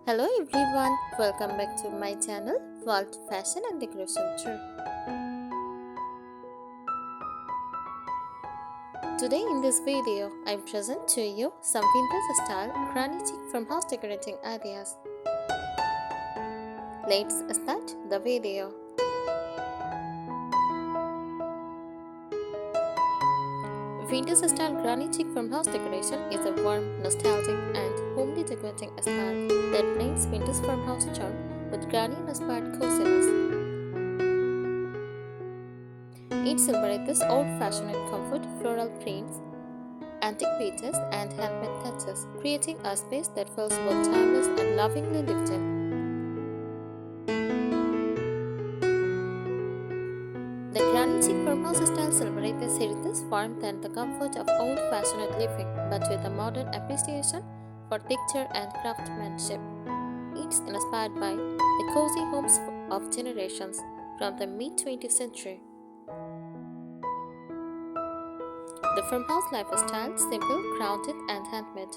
Hello everyone, welcome back to my channel World Fashion and Decoration Tour. Today in this video, I present to you some vintage style granny chic farmhouse decorating ideas. Let's start the video. Vintage style granny chic farmhouse decoration is a warm, nostalgic and homely decorating style that blends vintage farmhouse charm with granny inspired coziness. It celebrates old-fashioned comfort, floral prints, antique pieces, and handmade touches, creating a space that feels both timeless and lovingly lived in. The Granny Chic farmhouse style celebrates heritage, warmth, and the comfort of old-fashioned living, but with a modern appreciation for texture and craftsmanship. It's inspired by the cozy homes of generations from the mid-20th century. The farmhouse lifestyle, simple, grounded, and handmade.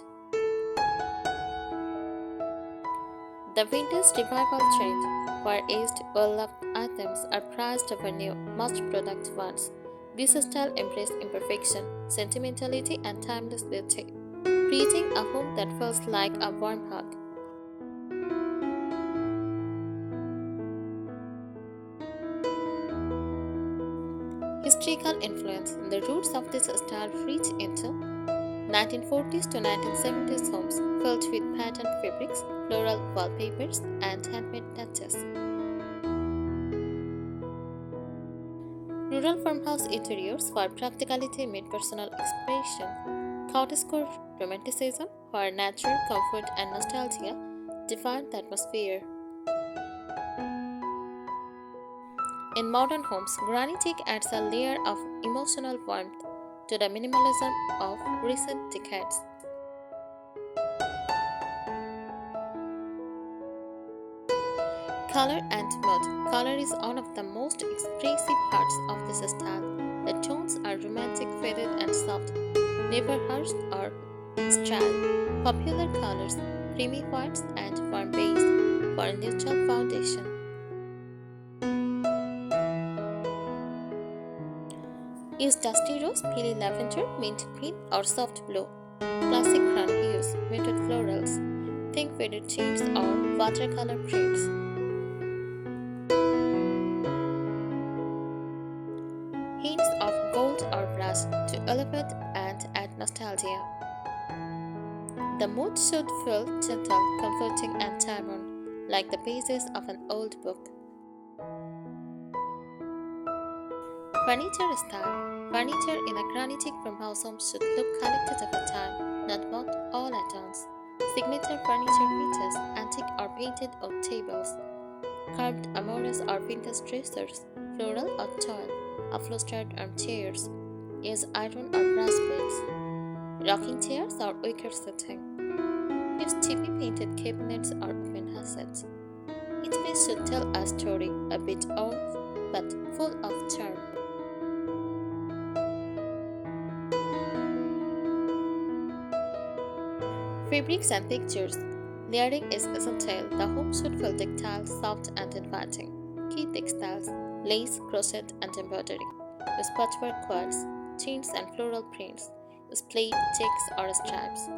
The vintage revival trend, where aged, well-loved items are prized over new, mass-produced ones. This style embraces imperfection, sentimentality, and timeless beauty, creating a home that feels like a warm hug. Historical influence. The roots of this style reach into 1940s to 1970s homes filled with patterned fabrics, floral wallpapers, and handmade touches. Rural farmhouse interiors where practicality meet personal expression. Cottagecore romanticism where nature, comfort, and nostalgia define the atmosphere. In modern homes, Granny Chic adds a layer of emotional warmth to the minimalism of recent decades. Color and mood. Color is one of the most expressive parts of this style. The tones are romantic, faded, and soft, never harsh or stale. Popular colors, creamy whites and warm beige for a neutral foundation. Use dusty rose, peely lavender, mint green, or soft blue. Classic crown hues, muted florals. Think faded tints or watercolor prints. Hints of gold or brass to elevate and add nostalgia. The mood should feel gentle, comforting, and time-worn, like the pages of an old book. Furniture style. Furniture in a Granny Chic farmhouse home should look collected over time, not bought all at once. Signature furniture features antique or painted oak tables, carved armorers or vintage dressers, floral or tile, upholstered armchairs, use iron or brass beads, rocking chairs or wicker seating, use chippy painted cabinets or open facades. Each piece should tell a story, a bit old but full of charm. Fabrics and textures. Layering is essential. The home should feel tactile, soft, and inviting. Key textiles, lace, crochet, and embroidery. Use patchwork quilts, chintz, and floral prints. Use plaid, checks, or stripes.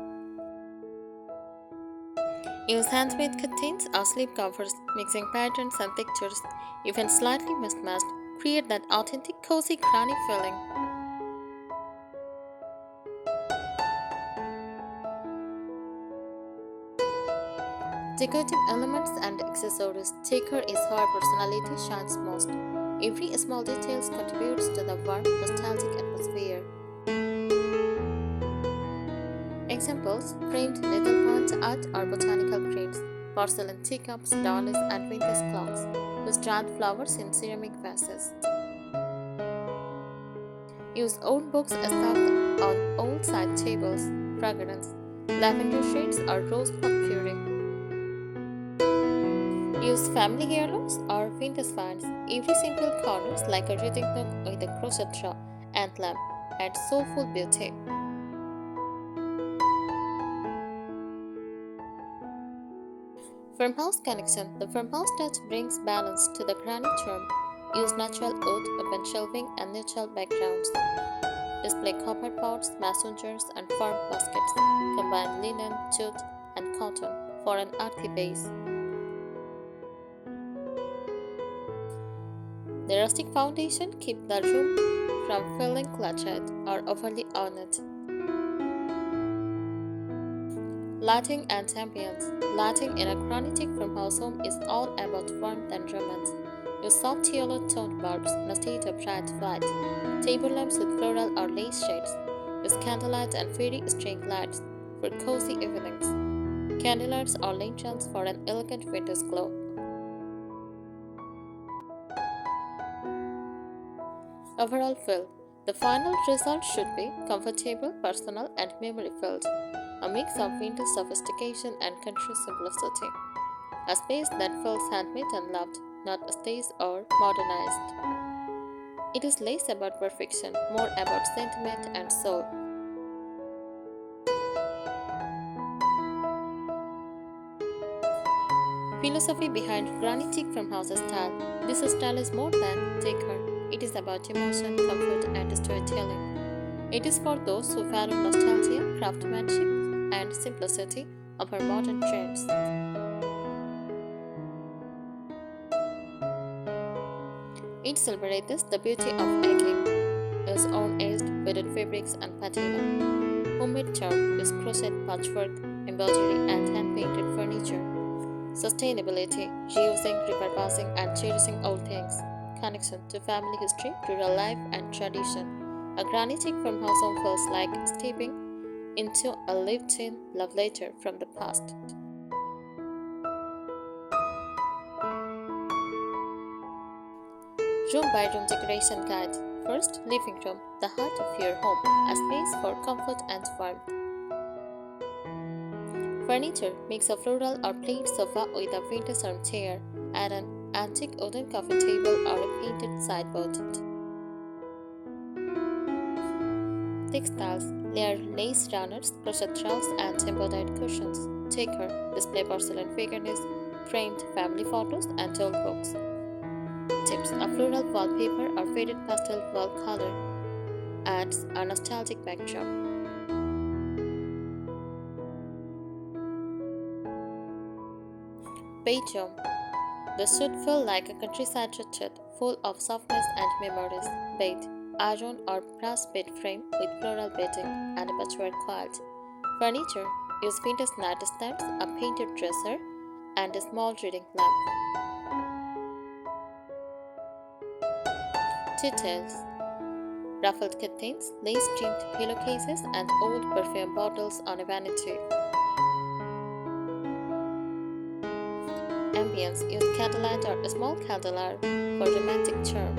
Use handmade curtains or sleep covers, mixing patterns and textures, even slightly mismatched, create that authentic, cozy, granny feeling. Decorative elements and accessories. Decor is where personality shines most. Every small detail contributes to the warm, nostalgic atmosphere. Examples: framed needlepoint art or botanical prints, porcelain teacups, dollies, and vintage clocks. Use dried flowers in ceramic vases. Use old books stuck on old side tables. Fragrance, lavender shades, or rose puree. Use family heirlooms or vintage finds. Every simple corners, like a reading nook with a crochet drawer and lamp, add soulful beauty. Farmhouse connection. The farmhouse touch brings balance to the granny charm. Use natural wood, open shelving, and neutral backgrounds. Display copper pots, mason jars, and farm baskets. Combine linen, jute, and cotton for an earthy base. The rustic foundation keeps the room from feeling cluttered or overly ornate. Lighting and ambience. Lighting in a granitic farmhouse home is all about warmth and romance. Use soft yellow toned bulbs instead of bright white. Table lamps with floral or lace shades. Use candlelight and fairy string lights for cozy evenings. Candlelights or lanterns for an elegant winter's glow. Overall feel. The final result should be comfortable, personal, and memory filled. A mix of vintage sophistication and country simplicity. A space that feels handmade and loved, not staged or modernized. It is less about perfection, more about sentiment and soul. Philosophy behind granitic farmhouse style. This style is more than decor. It is about emotion, comfort, and storytelling. It is for those who value nostalgia, craftsmanship, and simplicity over modern trends. It celebrates the beauty of aging, its own aged weighted fabrics and patina. Homemade charm is crochet, patchwork, embroidery, and hand-painted furniture. Sustainability, reusing, repurposing, and cherishing old things. Connection to family history, rural life, and tradition. A granitic farmhouse home feels like stepping into a lived-in love letter from the past. Room by room decoration guide. First, living room, the heart of your home, a space for comfort and warmth. Furniture, mix of floral or plain sofa with a vintage armchair, and an antique wooden coffee table or a painted sideboard. Textiles, layered lace runners, crochet shawls, and embroidered cushions. Decor, display porcelain figurines, framed family photos, and old books. Tips: a floral wallpaper or faded pastel wall color adds a nostalgic backdrop. Bedroom. This should feel like a countryside retreat, full of softness and memories. Bed, iron or brass bed frame with floral bedding and a patchwork quilt. Furniture, use vintage nightstands, a painted dresser, and a small reading lamp. Details: ruffled curtains, lace-trimmed pillowcases, and old perfume bottles on a vanity. Ambience, use candlelight or a small candelabra for romantic charm.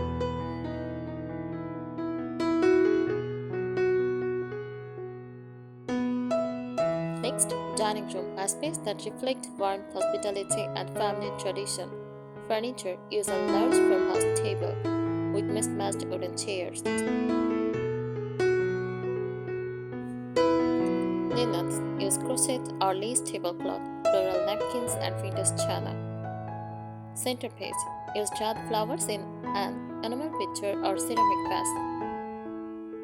Next, dining room, a space that reflects warmth, hospitality, and family tradition. Furniture, use a large farmhouse table with mismatched wooden chairs. Linens, use crochet or lace tablecloth, floral napkins, and vintage china. Centerpiece, use jarred flowers in an enamel pitcher or ceramic vase.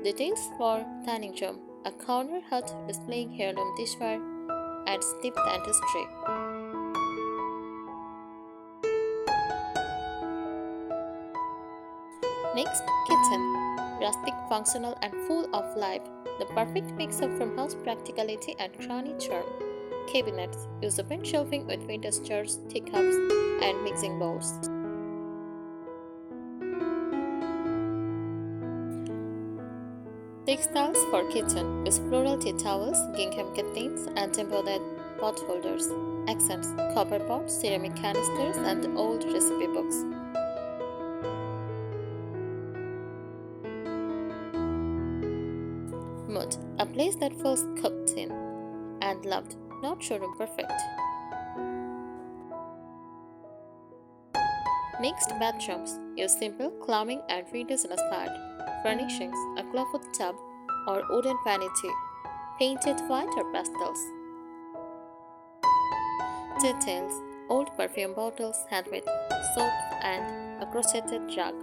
Details for dining room, a corner hut displaying heirloom dishware adds depth and history. Next, kitchen. Rustic, functional, and full of life. The perfect mix of farmhouse practicality and granny charm. Cabinets. Use open shelving with vintage jars, teacups, and mixing bowls. Textiles for kitchen. Use floral tea towels, gingham curtains, and embroidered pot holders. Accents: copper pots, ceramic canisters, and old recipe books. Mood, a place that feels cooked in and loved, not showroom perfect. Next, bathrooms. Use simple, calming, and vintage-inspired furnishings, a clawfoot tub or wooden vanity, painted white or pastels. Details: old perfume bottles, handmade soaps, and a crocheted rug.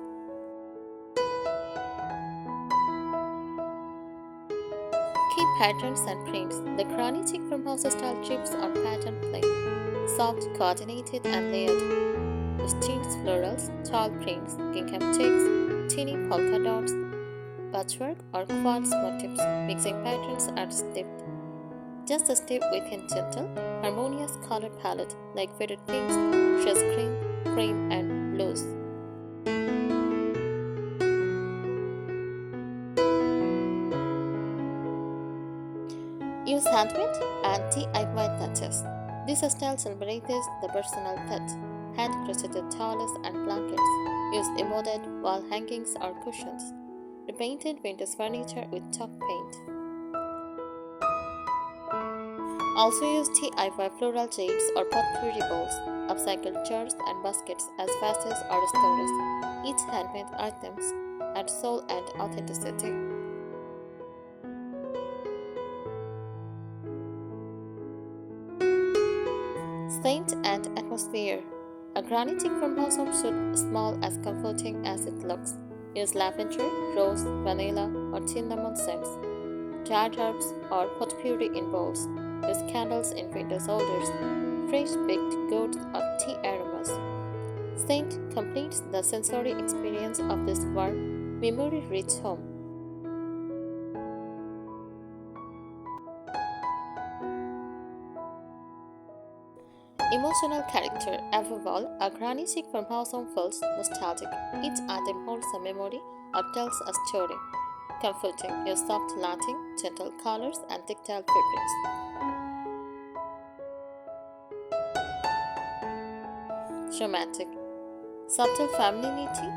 Key patterns and prints. The Granny Chic farmhouse style trips on pattern plain, soft, coordinated, and layered. Stints florals, tall prints, gingham checks, teeny polka dots, patchwork, or quartz motifs. Mixing patterns are stepped. Just a step within gentle, harmonious color palette like faded pinks, fresh cream, and blues. Use handmade and DIY touches. This style celebrates the personal touch. Hand crocheted towels and blankets. Use embossed wall hangings or cushions. Repainted vintage furniture with chalk paint. Also use DIY floral shades or potpourri bowls, upcycled jars and baskets as vases or storage. Each handmade items add soul and authenticity. Scent and atmosphere. A Granny Chic farmhouse home should smell as comforting as it looks. Use lavender, rose, vanilla, or cinnamon scents. Dried herbs or potpourri in bowls. Use candles in window holders. Fresh baked goods or tea aromas. Scent completes the sensory experience of this warm, memory-rich home. Emotional character. Above all, a Granny Chic farmhouse home feels nostalgic. Each item holds a memory or tells a story. Comforting. Use soft lighting, gentle colors, and tactile fabrics. Romantic. Subtle femininity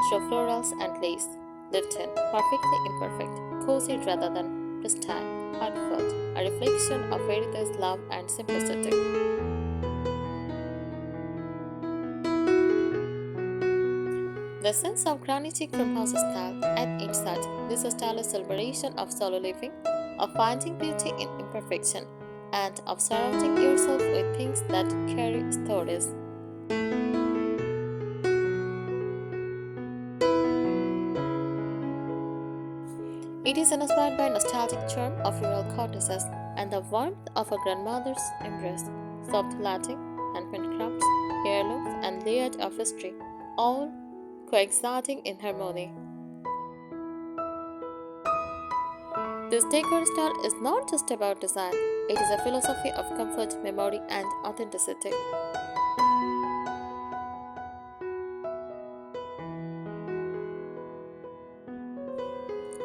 through florals and lace. Lived-in, perfectly imperfect, cozy rather than pristine, heartfelt, a reflection of Veritas' love and simplicity. The sense of Granny Chic farmhouse style at insight. This style is celebration of solo living, of finding beauty in imperfection, and of surrounding yourself with things that carry stories. It is inspired by nostalgic charm of rural cottages and the warmth of a grandmother's embrace. Soft lighting, handmade crafts, heirlooms, and layered of history, all coexisting in harmony. This decor style is not just about design, it is a philosophy of comfort, memory, and authenticity.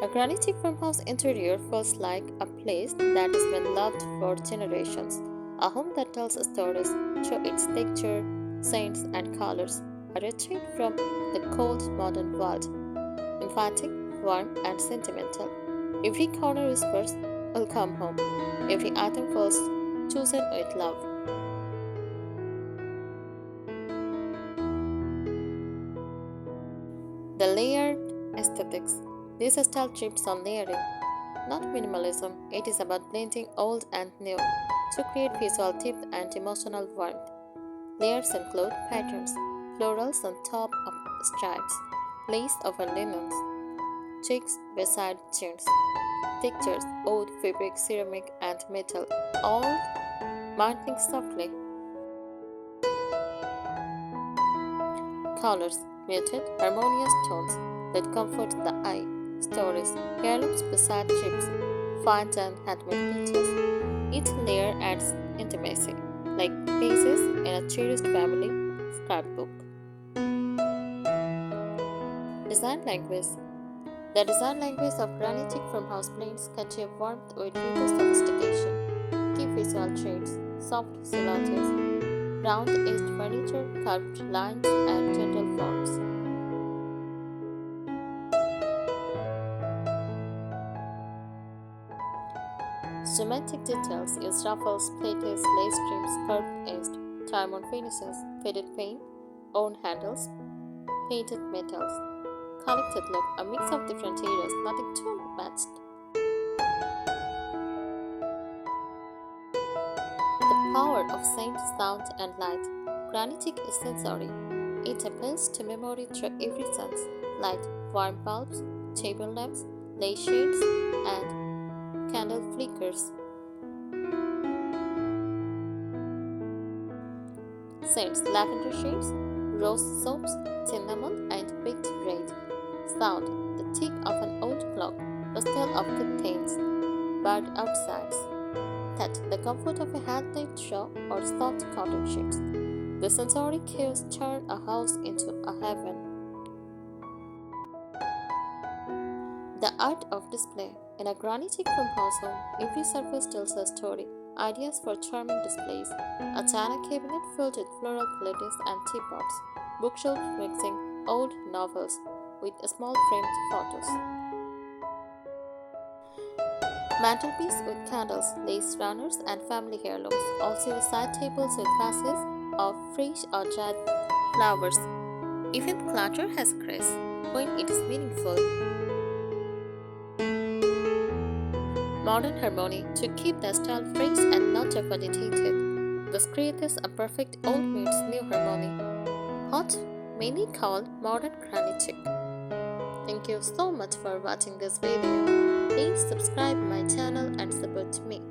A Granny Chic farmhouse interior feels like a place that has been loved for generations, a home that tells stories through its texture, scents, and colors, a retreat from the cold modern world, emphatic, warm, and sentimental. Every corner whispers, "Welcome home." Every item feels chosen with love. The layered aesthetics. This style trips on layering, not minimalism. It is about blending old and new to create visual depth and emotional warmth. Layers include patterns, florals on top of stripes, lace over linens, checks beside chintz, textures, old fabric, ceramic, and metal, all mounting softly. Colors, muted, harmonious tones that comfort the eye. Stories, heirlooms beside chips, fine and handmade pieces. Each layer adds intimacy, like pages in a cherished family scrapbook. Design language. The design language of Granny Chic farmhouse blends convey warmth with vintage sophistication. Key visual traits, soft silhouettes, round-edged furniture, curved lines, and gentle forms. Geometric details use ruffles, plates, lace trims, curved-edged, diamond finishes, faded paint, own handles, painted metals. Collected look, a mix of different areas, nothing too matched. The power of scent, sound, and light. Granny Chic is sensory. It appeals to memory through every sense: light, warm bulbs, table lamps, lace shades, and candle flickers. Scents: lavender shades, rose soaps, cinnamon, and baked bread. Sound: the tick of an old clock, rustle of curtains, bird outside. That the comfort of a handmade throw or soft cotton sheets. The sensory cues turn a house into a heaven. The art of display. In a granny chic farmhouse home, every surface tells a story. Ideas for charming displays: a china cabinet filled with floral plates and teapots, bookshelves mixing old novels with small framed photos, mantelpiece with candles, lace runners, and family heirlooms. Also, side tables with vases of fresh or dried flowers. Even clutter has grace when it is meaningful. Modern harmony to keep the style fresh and not overly dated. This creates a perfect old meets new harmony. What many call modern granny chic. Thank you so much for watching this video. Please subscribe my channel and support me.